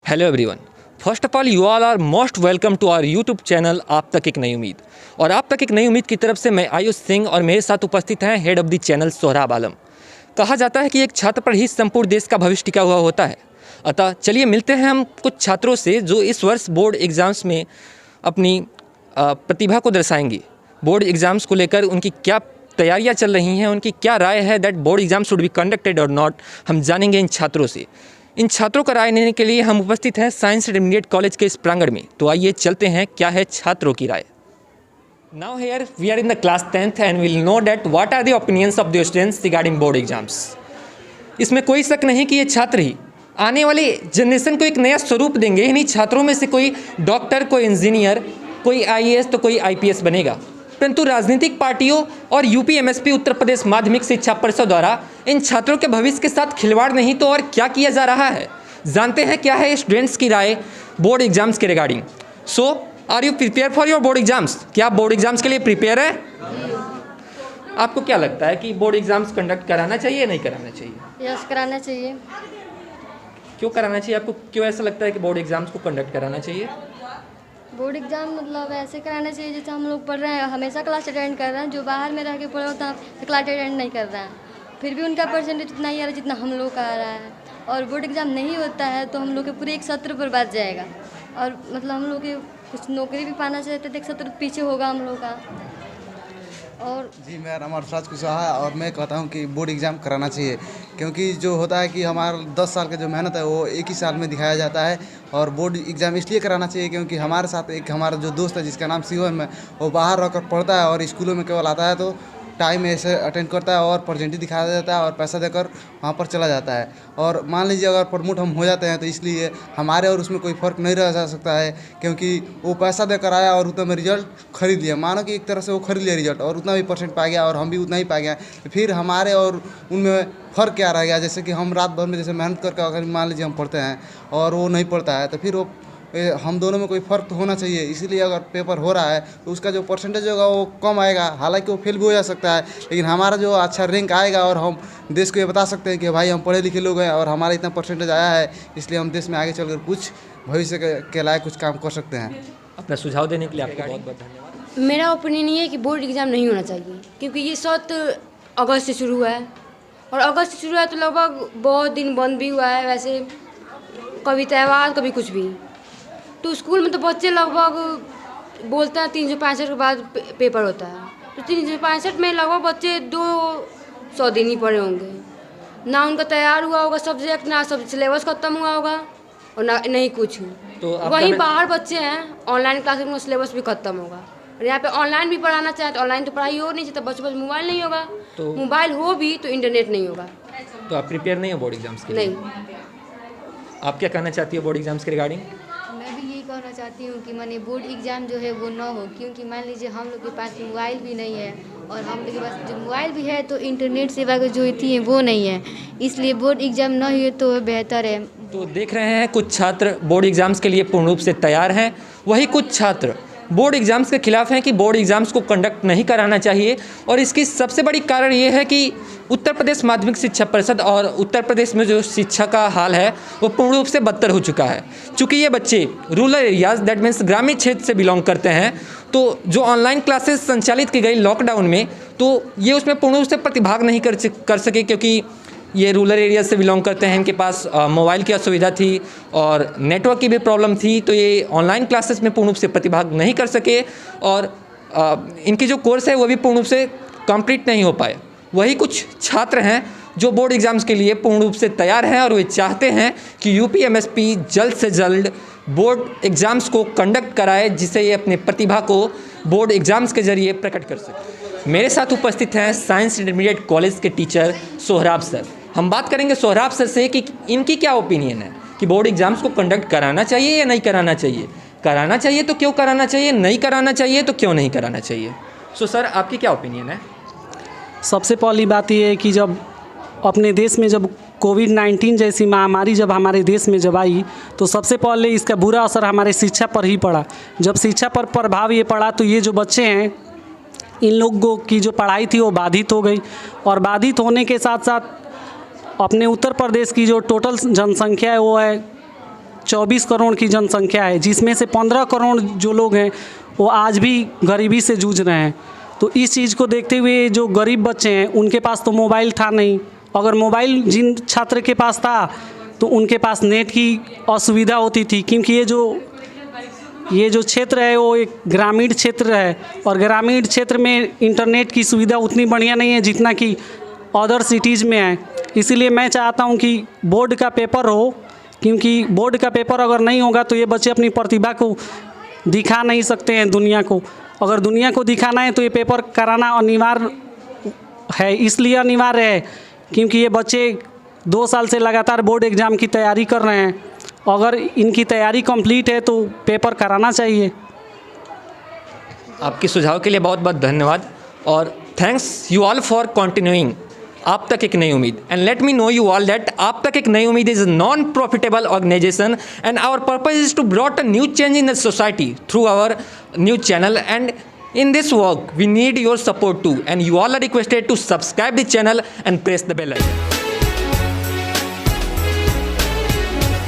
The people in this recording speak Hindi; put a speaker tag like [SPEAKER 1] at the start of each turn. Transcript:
[SPEAKER 1] Hello everyone, first of all you all are most welcome to our YouTube channel आप तक एक नई उम्मीद। और आप तक एक नई उम्मीद की तरफ से मैं आयुष सिंह और मेरे साथ उपस्थित हैं head of the channel Sohrab Alam. कहा जाता है कि एक छात्र पर ही संपूर्ण देश का भविष्य टिका हुआ होता है। अतः चलिए मिलते हैं हम कुछ छात्रों से जो इस वर्ष बोर्ड एग्ज़ाम्स में अपनी प्रतिभा को दर्शाएंगे। बोर्ड एग्ज़ाम्स को लेकर उनकी क्या तैयारियां चल रही हैं, उनकी क्या राय है that board exam should be conducted और नॉट, हम जानेंगे इन छात्रों से। इन छात्रों का राय लेने के लिए हम उपस्थित हैं साइंस इंटरमीडिएट कॉलेज के इस प्रांगण में। तो आइए चलते हैं क्या है छात्रों की राय। Now here we are in the class 10th and will know that what are the opinions of the students regarding board exams. इसमें कोई शक नहीं कि ये छात्र ही आने वाले जनरेशन को एक नया स्वरूप देंगे। इन्हीं छात्रों में से कोई डॉक्टर, कोई इंजीनियर, कोई आईएएस तो कोई आईपीएस बनेगा। परंतु राजनीतिक पार्टियों और यूपीएमएसपी उत्तर प्रदेश माध्यमिक शिक्षा परिषद द्वारा इन छात्रों के भविष्य के साथ खिलवाड़ नहीं तो और क्या किया जा रहा है। जानते हैं क्या है स्टूडेंट्स की राय बोर्ड एग्जाम्स के regarding. So are you prepare for your board exams? क्या आप बोर्ड एग्जाम्स के लिए प्रिपेयर है? आपको क्या लगता है कि बोर्ड एग्जाम्स कंडक्ट कराना चाहिए या नहीं कराना चाहिए?
[SPEAKER 2] यस, कराना चाहिए।
[SPEAKER 1] क्यों कराना चाहिए? आपको क्यों ऐसा लगता है कि बोर्ड एग्जाम्स को कंडक्ट कराना चाहिए?
[SPEAKER 2] बोर्ड एग्जाम मतलब ऐसे कराना चाहिए जैसे हम लोग पढ़ रहे हैं, हमेशा क्लास अटेंड कर रहे हैं। जो बाहर में रह के पढ़ रहे हैं क्लास अटेंड नहीं कर रहे हैं, फिर भी उनका परसेंटेज उतना ही आ रहा है जितना हम लोग का आ रहा है। और बोर्ड एग्जाम नहीं होता है तो हम लोग के पूरे एक सत्र पर बच जाएगा और मतलब हम लोग के कुछ नौकरी भी पाना चाहते थे, एक सत्र पीछे होगा हम लोग का। और
[SPEAKER 3] जी, मैं राम अरसाज कुशवाहा है और मैं कहता हूं कि बोर्ड एग्ज़ाम कराना चाहिए, क्योंकि जो होता है कि हमारा 10 साल का जो मेहनत है वो एक ही साल में दिखाया जाता है। और बोर्ड एग्ज़ाम इसलिए कराना चाहिए क्योंकि हमारे साथ एक हमारा जो दोस्त है जिसका नाम शिवम है, वो बाहर रहकर पढ़ता है और स्कूलों में केवल आता है तो टाइम ऐसे अटेंड करता है और प्रेजेंटी दिखाया जाता है और पैसा देकर वहाँ पर चला जाता है। और मान लीजिए अगर प्रमोट हम हो जाते हैं तो इसलिए हमारे और उसमें कोई फ़र्क नहीं रह जा सकता है, क्योंकि वो पैसा देकर आया और उतना में रिजल्ट खरीद लिया। मानो कि एक तरह से वो खरीद लिया रिजल्ट और उतना भी परसेंट पा गया और हम भी उतना ही पा गया, तो फिर हमारे और उनमें फ़र्क क्या रह गया? जैसे कि हम रात भर में जैसे मेहनत करके अगर मान लीजिए हम पढ़ते हैं और वो नहीं पढ़ता है तो फिर वो हम दोनों में कोई फ़र्क तो होना चाहिए। इसीलिए अगर पेपर हो रहा है तो उसका जो परसेंटेज होगा वो कम आएगा, हालांकि वो फेल भी हो जा सकता है, लेकिन हमारा जो अच्छा रैंक आएगा और हम देश को ये बता सकते हैं कि भाई हम पढ़े लिखे लोग हैं और हमारा इतना परसेंटेज आया है, इसलिए हम देश में आगे चलकर कुछ भविष्य के लायक कुछ काम कर सकते हैं।
[SPEAKER 1] अपना सुझाव देने के लिए आपका बहुत बहुत धन्यवाद।
[SPEAKER 4] मेरा ओपिनियन ये है कि बोर्ड एग्ज़ाम नहीं होना चाहिए, क्योंकि ये 7 अगस्त से शुरू हुआ है और अगस्त से शुरू हुआ है तो लगभग बहुत दिन बंद भी हुआ है। वैसे कभी त्यौहार कभी कुछ भी, तो स्कूल में तो बच्चे लगभग बोलते हैं 365 के बाद पेपर होता है, तो 365 में लगभग बच्चे 200 दिन ही पढ़े होंगे। ना उनका तैयार हुआ होगा सब्जेक्ट, ना सब सिलेबस ख़त्म हुआ होगा और ना नहीं कुछ।
[SPEAKER 1] तो
[SPEAKER 4] वहीं बाहर बच्चे हैं ऑनलाइन क्लासेस में सिलेबस भी ख़त्म होगा और यहाँ पे ऑनलाइन भी पढ़ाना चाहे तो ऑनलाइन तो पढ़ाई हो नहीं, तो बच्चों पास मोबाइल नहीं होगा, तो मोबाइल हो भी तो इंटरनेट नहीं होगा।
[SPEAKER 1] तो आप प्रिपेयर नहीं हो बोर्ड एग्जाम्स के लिए?
[SPEAKER 4] नहीं।
[SPEAKER 1] आप क्या कहना चाहती हो बोर्ड एग्जाम्स के रिगार्डिंग?
[SPEAKER 2] मैं भी यही कहना चाहती हूँ कि माने बोर्ड एग्ज़ाम जो है वो ना हो, क्योंकि मान लीजिए हम लोग के पास मोबाइल भी नहीं है और हम लोग के पास जो मोबाइल भी है तो इंटरनेट सेवा जो होती है वो नहीं है, इसलिए बोर्ड एग्ज़ाम ना हुए तो बेहतर है।
[SPEAKER 1] तो देख रहे हैं कुछ छात्र बोर्ड एग्जाम्स के लिए पूर्ण रूप से तैयार हैं, वही कुछ छात्र बोर्ड एग्जाम्स के खिलाफ हैं कि बोर्ड एग्जाम्स को कंडक्ट नहीं कराना चाहिए। और इसकी सबसे बड़ी कारण ये है कि उत्तर प्रदेश माध्यमिक शिक्षा परिषद और उत्तर प्रदेश में जो शिक्षा का हाल है वो पूर्ण रूप से बदतर हो चुका है। चूँकि ये बच्चे रूरल एरियाज़ दैट मीन्स ग्रामीण क्षेत्र से बिलोंग करते हैं, तो जो ऑनलाइन क्लासेस संचालित की गई लॉकडाउन में, तो ये उसमें पूर्ण रूप से प्रतिभाग नहीं कर सके, क्योंकि ये रूरल एरिया से बिलोंग करते हैं, इनके पास मोबाइल की असुविधा थी और नेटवर्क की भी प्रॉब्लम थी, तो ये ऑनलाइन क्लासेस में पूर्ण रूप से प्रतिभाग नहीं कर सके और इनकी जो कोर्स है वो भी पूर्ण रूप से कंप्लीट नहीं हो पाए। वही कुछ छात्र हैं जो बोर्ड एग्ज़ाम्स के लिए पूर्ण रूप से तैयार हैं और वे चाहते हैं कि यूपीएमएसपी जल्द से जल्द बोर्ड एग्ज़ाम्स को कंडक्ट कराए, जिससे ये अपने प्रतिभा को बोर्ड एग्ज़ाम्स के जरिए प्रकट कर सके। मेरे साथ उपस्थित हैं साइंस इंटरमीडिएट कॉलेज के टीचर सोहराब सर। हम बात करेंगे सोहराब सर से कि इनकी क्या ओपिनियन है कि बोर्ड एग्जाम्स को कंडक्ट कराना चाहिए या नहीं कराना चाहिए। कराना चाहिए तो क्यों कराना चाहिए, नहीं कराना चाहिए तो क्यों नहीं कराना चाहिए। सो सर, आपकी क्या ओपिनियन है?
[SPEAKER 5] सबसे पहली बात ये है कि जब अपने देश में जब कोविड-19 जैसी महामारी जब हमारे देश में जब आई, तो सबसे पहले इसका बुरा असर हमारे शिक्षा पर ही पड़ा। जब शिक्षा पर प्रभाव ये पड़ा तो ये जो बच्चे हैं, इन लोगों की जो पढ़ाई थी वो बाधित हो गई और बाधित होने के साथ साथ अपने उत्तर प्रदेश की जो टोटल जनसंख्या है वो है 24 करोड़ की जनसंख्या है, जिसमें से 15 करोड़ जो लोग हैं वो आज भी गरीबी से जूझ रहे हैं। तो इस चीज़ को देखते हुए जो गरीब बच्चे हैं उनके पास तो मोबाइल था नहीं, अगर मोबाइल जिन छात्र के पास था तो उनके पास नेट की असुविधा होती थी, क्योंकि ये जो क्षेत्र है वो एक ग्रामीण क्षेत्र है और ग्रामीण क्षेत्र में इंटरनेट की सुविधा उतनी बढ़िया नहीं है जितना कि अदर सिटीज़ में है। इसीलिए मैं चाहता हूँ कि बोर्ड का पेपर हो, क्योंकि बोर्ड का पेपर अगर नहीं होगा तो ये बच्चे अपनी प्रतिभा को दिखा नहीं सकते हैं दुनिया को। अगर दुनिया को दिखाना है तो ये पेपर कराना अनिवार्य है। इसलिए अनिवार्य है क्योंकि ये बच्चे 2 साल से लगातार बोर्ड एग्ज़ाम की तैयारी कर रहे हैं। अगर इनकी तैयारी कंप्लीट है तो पेपर कराना चाहिए।
[SPEAKER 1] आपके सुझाव के लिए बहुत बहुत धन्यवाद और thanks you all for continuing आप तक एक नई उम्मीद। And let me know you all that आप तक एक नई उम्मीद is a non-profitable organization and our purpose is to brought a new change in the society through our new channel, and in this work we need your support too, and you all are requested to subscribe the channel and press the bell icon.